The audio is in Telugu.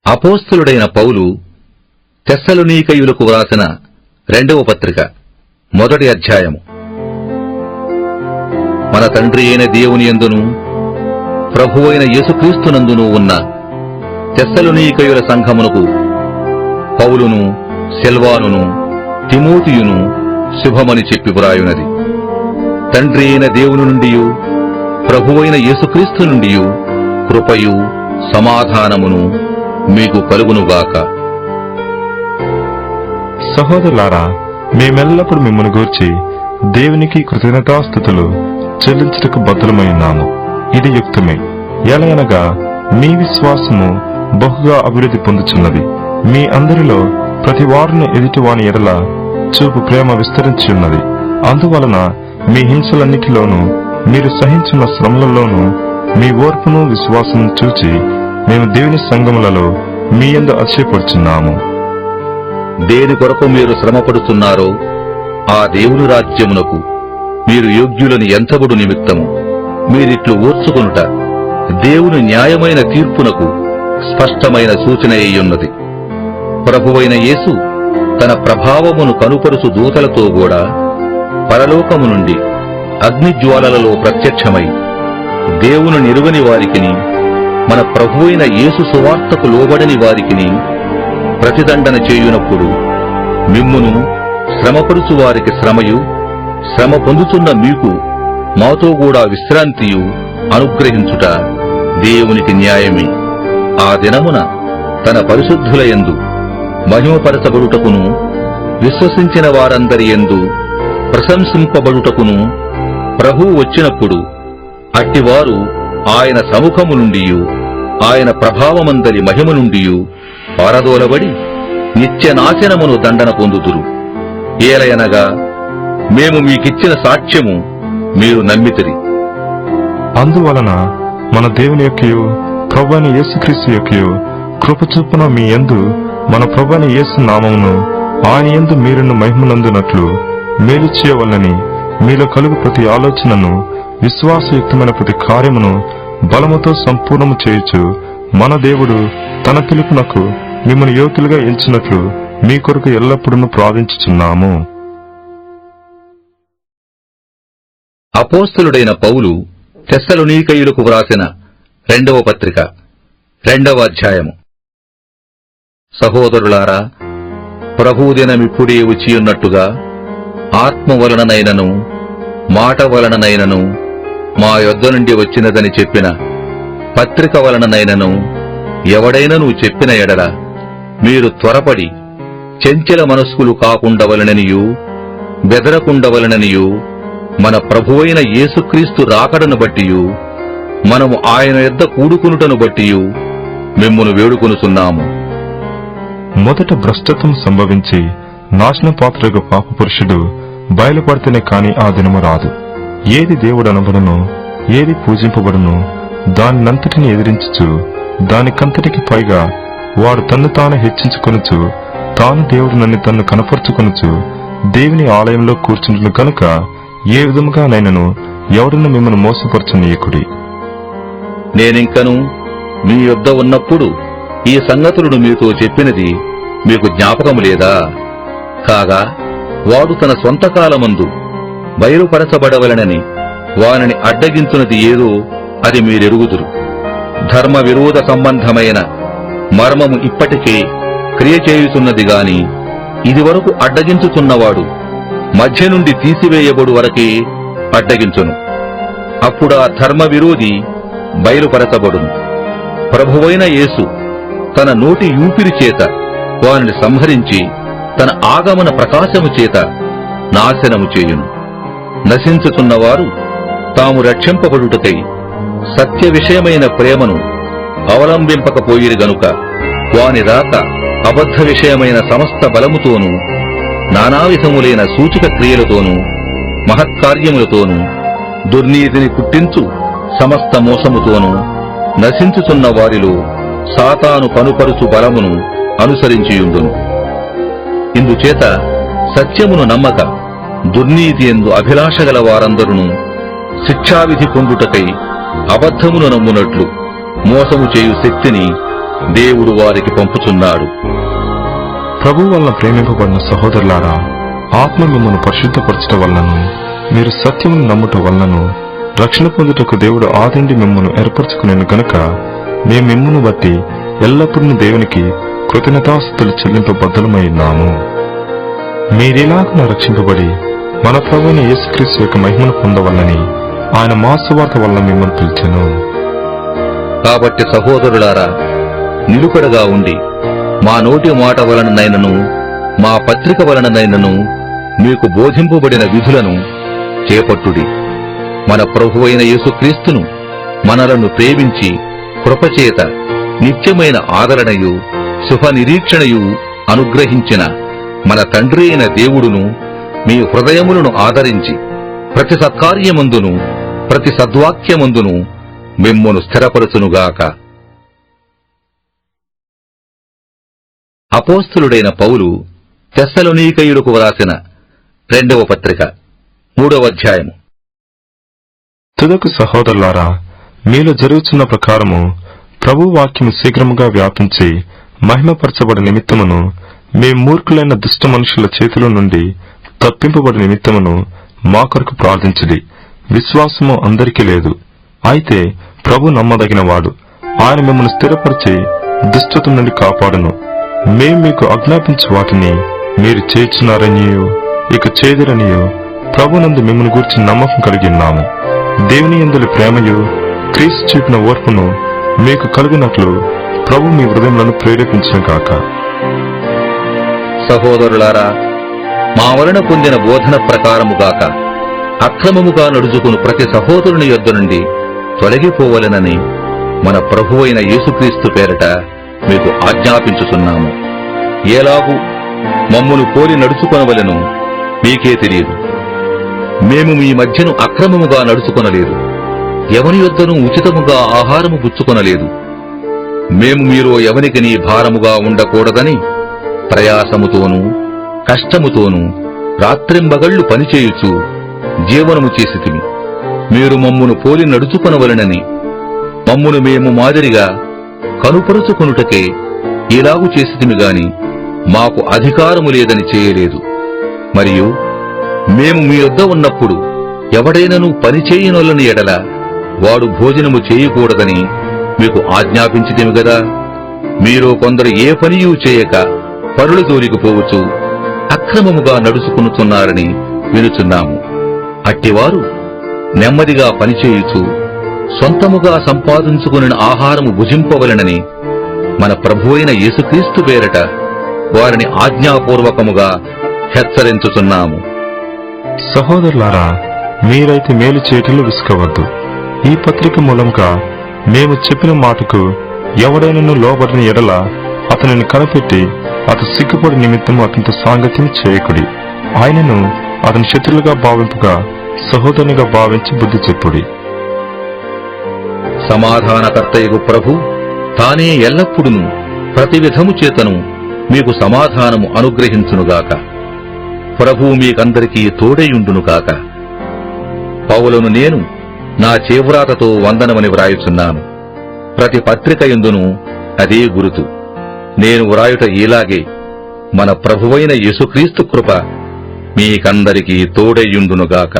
అపోస్తలుడైన పౌలు తెస్సలోనికయులకు వ్రాసిన 2వ పత్రిక 1వ అధ్యాయము. మన తండ్రి అయిన దేవుని యందును ప్రభువైన యేసుక్రీస్తునందును ఉన్న తెస్సలోనికయుల సంఘమునకు పౌలును సిల్వానును తిమోతియును శుభమని చెప్పి వ్రాయునది. తండ్రి అయిన దేవుని నుండియు ప్రభువైన యేసుక్రీస్తు నుండియు కృపయు సమాధానమును మీకు కలుగునుగాక. సహోదరులారా, మేమెల్లప్పుడు మిమ్మల్ని గూర్చి దేవునికి కృతజ్ఞతాస్తుతులు చెల్లించుటకు బద్ధులమై ఉన్నాము. ఇది యుక్తమే. ఎలయనగా మీ విశ్వాసము బహుగా అభివృద్ధి పొందుచున్నది. మీ అందరిలో ప్రతి వారిని ఎదుటివాని ఎడల చూపు ప్రేమ విస్తరించి ఉన్నది. అందువలన మీ హింసలన్నిటిలోనూ మీరు సహించిన శ్రమలలోనూ మీ ఓర్పును విశ్వాసము చూచి మేము దేవుని సంఘములలో మీ యందు అతిశయపడుచున్నాము. దేని కొరకు మీరు శ్రమపడుతున్నారో ఆ దేవుని రాజ్యమునకు మీరు యోగ్యులని ఎంచబడు నిమిత్తము మీరిట్లు ఓర్చుకొనుట దేవుని న్యాయమైన తీర్పునకు స్పష్టమైన సూచన అయ్యున్నది. ప్రభువైన యేసు తన ప్రభావమును కనుపరుచు దూతలతో కూడా పరలోకము నుండి అగ్నిజ్వాలలలో ప్రత్యక్షమై దేవుని నిరుగని వారికిని మన ప్రభువైన యేసు సువార్తకు లోబడని వారికిని ప్రతిదండన చేయునప్పుడు మిమ్మును శ్రమపరుచు వారికి శ్రమయు, శ్రమ పొందుతున్న మీకు మాతో కూడా విశ్రాంతియు అనుగ్రహించుట దేవునికి న్యాయమే. ఆ దినమున తన పరిశుద్ధుల యందు మహిమపరచబడుటకును విశ్వసించిన వారందరి యందు ప్రశంసింపబడుటకును ప్రభువు వచ్చినప్పుడు అట్టివారు ఆయన సముఖము నుండియు ఆయన ప్రభావమందరి మహిమ నుండియు పారదోలబడి నిత్యనాశనమును దండన పొందుదురు. ఏలయనగా మేము మీకిచ్చిన సాక్ష్యము మీరు నమ్మితిరి. అందువలన మన దేవుని యొక్కయు ప్రభువైన యేసుక్రీస్తు యొక్కయు కృపచూపున మీ యందు మన ప్రభువైన యేసు నామమును ఆయన యందు మీరును మహిమనందునట్లు మేలు చేయవలనని మీలో కలుగు ప్రతి ఆలోచనను విశ్వాసయుక్తమైన ప్రతి కార్యమును బలముతో సంపూర్ణము చేయుచు మన దేవుడు తన పిలుపునకు మిమ్మల్ని యోగ్యులుగా ఎంచినట్లు మీ కొరకు ఎల్లప్పుడూ ప్రార్థించుచున్నాము. అపోస్తలుడైన పౌలు తెస్సలోనికయులకు వ్రాసిన 2వ పత్రిక 2వ అధ్యాయము. సహోదరులారా, ప్రభువు దినమిప్పుడే వచ్చియున్నట్టుగా ఆత్మ వలననైనను మాట వలననైనను మా యొద్ద నుండి వచ్చినదని చెప్పిన పత్రిక వలననైనను ఎవడైనను చెప్పిన ఎడల మీరు త్వరపడి చెంచల మనస్కులు కాకుండవలననియు బెదరకుండవలననియు మన ప్రభువైన యేసుక్రీస్తు రాకడను బట్టియు మనము ఆయన యొద్ద కూడుకునుటను బట్టియు మిమ్మును వేడుకొనుచున్నాము. మొదట భ్రష్టత్వం సంభవించి నాశనపాత్రగా పాపపురుషుడు బయలుపడితేనే కాని ఆ దినము రాదు. ఏది దేవుడు అనబడునో ఏది పూజింపబడునో దానినంతటిని ఎదిరించుచు దానికంతటికి పైగా వాడు తన్ను తాను హెచ్చించుకొనుచు తాను దేవుడినని తన్ను కనపరుచుకొనుచు దేవుని ఆలయంలో కూర్చుంటును కనుక ఏ విధముగానైనను ఎవడను మిమ్మల్ని మోసపరచనీయకుడి. నేనింకను మీ యొద్ద ఉన్నప్పుడు ఈ సంగతులను మీతో చెప్పినది మీకు జ్ఞాపకము లేదా? కాగా వాడు తన సొంత కాలమందు బయలుపరచబడవలనని వానిని అడ్డగించున్నది ఏదో అది మీరెరుగుదురు. ధర్మ విరోధ సంబంధమైన మర్మము ఇప్పటికే క్రియ చేయుతున్నది గాని ఇదివరకు అడ్డగించుతున్నవాడు మధ్య నుండి తీసివేయబడు వరకే అడ్డగించును. అప్పుడా ధర్మ విరోధి బయలుపరచబడును. ప్రభువైన యేసు తన నోటి యూపిరి చేత వానిని సంహరించి తన ఆగమన ప్రకాశము చేత నాశనము చేయును. నశించుతున్నవారు తాము రక్షింపబడుటకై సత్య విషయమైన ప్రేమను అవలంబింపకపోయిరు గనుక వాని రాక అబద్ధ విషయమైన సమస్త బలముతోనూ నానావిధములైన సూచక క్రియలతోనూ మహత్కార్యములతోనూ దుర్నీతిని పుట్టించు సమస్త మోసముతోనూ నశించుతున్న వారిలో సాతాను కనుపరుచు బలమును అనుసరించియుండును. ఇందుచేత సత్యమును నమ్మక దుర్నీతి యందు అభిలాషగల వారందరూ శిక్షావిధి పొందుటకై అబద్ధమును నమ్మునట్లు మోసము చేయు శక్తిని దేవుడు వారికి పంపుచున్నాడు. ప్రభు వలన ప్రేమింపబడిన సహోదరులారా, ఆత్మ మిమ్మల్ని పరిశుద్ధపరచడం వలనను మీరు సత్యమును నమ్ముట వలనను రక్షణ పొందుటకు దేవుడు ఆదిండి మిమ్మల్ని ఏర్పరచుకునేను గనుక మేము మిమ్మును బట్టి ఎల్లప్పుడూ దేవునికి కృతజ్ఞతాస్తుతులు చెల్లింపబద్ధులమై ఉన్నాము. మీరిలాగున రక్షింపబడి మన ప్రభువైన యేసుక్రీస్తు యొక్క మహిమను పొందవల్లని ఆయన మా సువార్త వలన మిమ్మల్ని పిలిచెను. కాబట్టి సహోదరులారా, నిలుకడగా ఉండి మా నోటి మాట వలననైనను మా పత్రిక వలననైనను మీకు బోధింపబడిన విధులను చేపట్టుడి. మన ప్రభువైన యేసుక్రీస్తును మనలను ప్రేమించి కృపచేత నిత్యమైన ఆదరణయు శుభనిరీక్షణయు అనుగ్రహించిన మన తండ్రి అయిన దేవుడును మీ హృదయములను ఆదరించి ప్రతి సత్కార్యమందును ప్రతి సద్వాక్యమందును మిమ్మును స్థిరపరచునుగాక. అపోస్తలుడైన పౌలు తెస్సలోనీకయులకు వ్రాసిన 2వ పత్రిక 3వ అధ్యాయము. తుదకు సహోదరులారా, మీలో జరుగుతున్న ప్రకారము ప్రభు వాక్యము శీఘ్రముగా వ్యాపించి మహిమపరచబడి నిమిత్తమును మేము మూర్ఖులైన దుష్ట మనుషుల చేతిలో నుండి తప్పింపబడి నిమిత్తమును మా కొరకు ప్రార్థించుడి. విశ్వాసము అందరికీ లేదు, అయితే ప్రభు నమ్మదగినవాడు. ఆయన మిమ్మల్ని స్థిరపరిచి దుష్టత నుండి కాపాడును. మేం మీకు ఆజ్ఞాపించు వాటిని మీరు చేర్చున్నారనియో ఇక చేదురనియో ప్రభునందు మిమ్మల్ని గూర్చి నమ్మకం కలిగి ఉన్నాము. దేవుని యందలి ప్రేమయు క్రీస్తు చూపిన ఓర్పును మీకు కలిగినట్లు ప్రభు మీ హృదయములను ప్రేరేపించిన గాక. సహోదరులారా, మా వలన పొందిన బోధన ప్రకారముగాక అక్రమముగా నడుచుకుని ప్రతి సహోదరుని యొద్ద నుండి తొలగిపోవలెనని మన ప్రభువైన యేసుక్రీస్తు పేరట మీకు ఆజ్ఞాపించుచున్నాము. ఏలాగు మమ్మును పోలి నడుచుకొనవలెను మీకే తెలియదు. మేము మీ మధ్యను అక్రమముగా నడుచుకొనలేదు, ఎవని యొద్దనూ ఉచితముగా ఆహారము పుచ్చుకొనలేదు. మేము మీలో ఎవనికిని భారముగా ఉండకూడదని ప్రయాసముతోనూ కష్టముతోనూ రాత్రింబగళ్లు పనిచేయుచు జీవనము చేసితిమి. మీరు మమ్మును పోలి నడుచుకొనవలెనని మమ్మును మేము మాదిరిగా కనుపరుచుకొనుటకే ఇలాగు చేసితిమి గాని మాకు అధికారము లేదని చేయలేదు. మరియు మేము మీ యొద్ద ఉన్నప్పుడు ఎవడైనను పనిచేయనొల్లని ఎడల వాడు భోజనము చేయకూడదని మీకు ఆజ్ఞాపించితిమి గదా. మీరు కొందరు ఏ పనియూ చేయక పరుల జోలికి పోవచ్చు అక్రమముగా నడుచుకునుచున్నారని వినుచున్నాము. అట్టివారు నెమ్మదిగా పనిచేయుచు సొంతముగా సంపాదించుకుని ఆహారము భుజింపవలెనని మన ప్రభువైన యేసుక్రీస్తు పేరట వారిని ఆజ్ఞాపూర్వకముగా హెచ్చరించుచున్నాము. సహోదరులారా, మీరైతే మేలు చేయటంలో విసుకవద్దు. ఈ పత్రిక మూలంగా మేము చెప్పిన మాటకు ఎవడైనను లోబడిన ఎడల అతనిని కనిపెట్టి అతను సిగ్గుపడి నిమిత్తము అతనితో సాంగత్యం చేయకుడి. ఆయనను అతని శత్రులుగా భావింపుగా సహోదరునిగా భావించి బుద్ధి చెప్పుడి. సమాధానకర్తయగు ప్రభు తానే ఎల్లప్పుడూ ప్రతి విధము చేతను మీకు సమాధానము అనుగ్రహించునుగాక. ప్రభువు మీకందరికీ తోడేయుండునుగాక. పౌలును నేను నా చేవ్రాతతో వందనమని వ్రాయుచున్నాను. ప్రతి పత్రిక యందును అదే గురుతు. నేను వ్రాయుట ఇలాగే, మన ప్రభువైన యేసుక్రీస్తు కృప మీకందరికీ తోడేయుండునుగాక.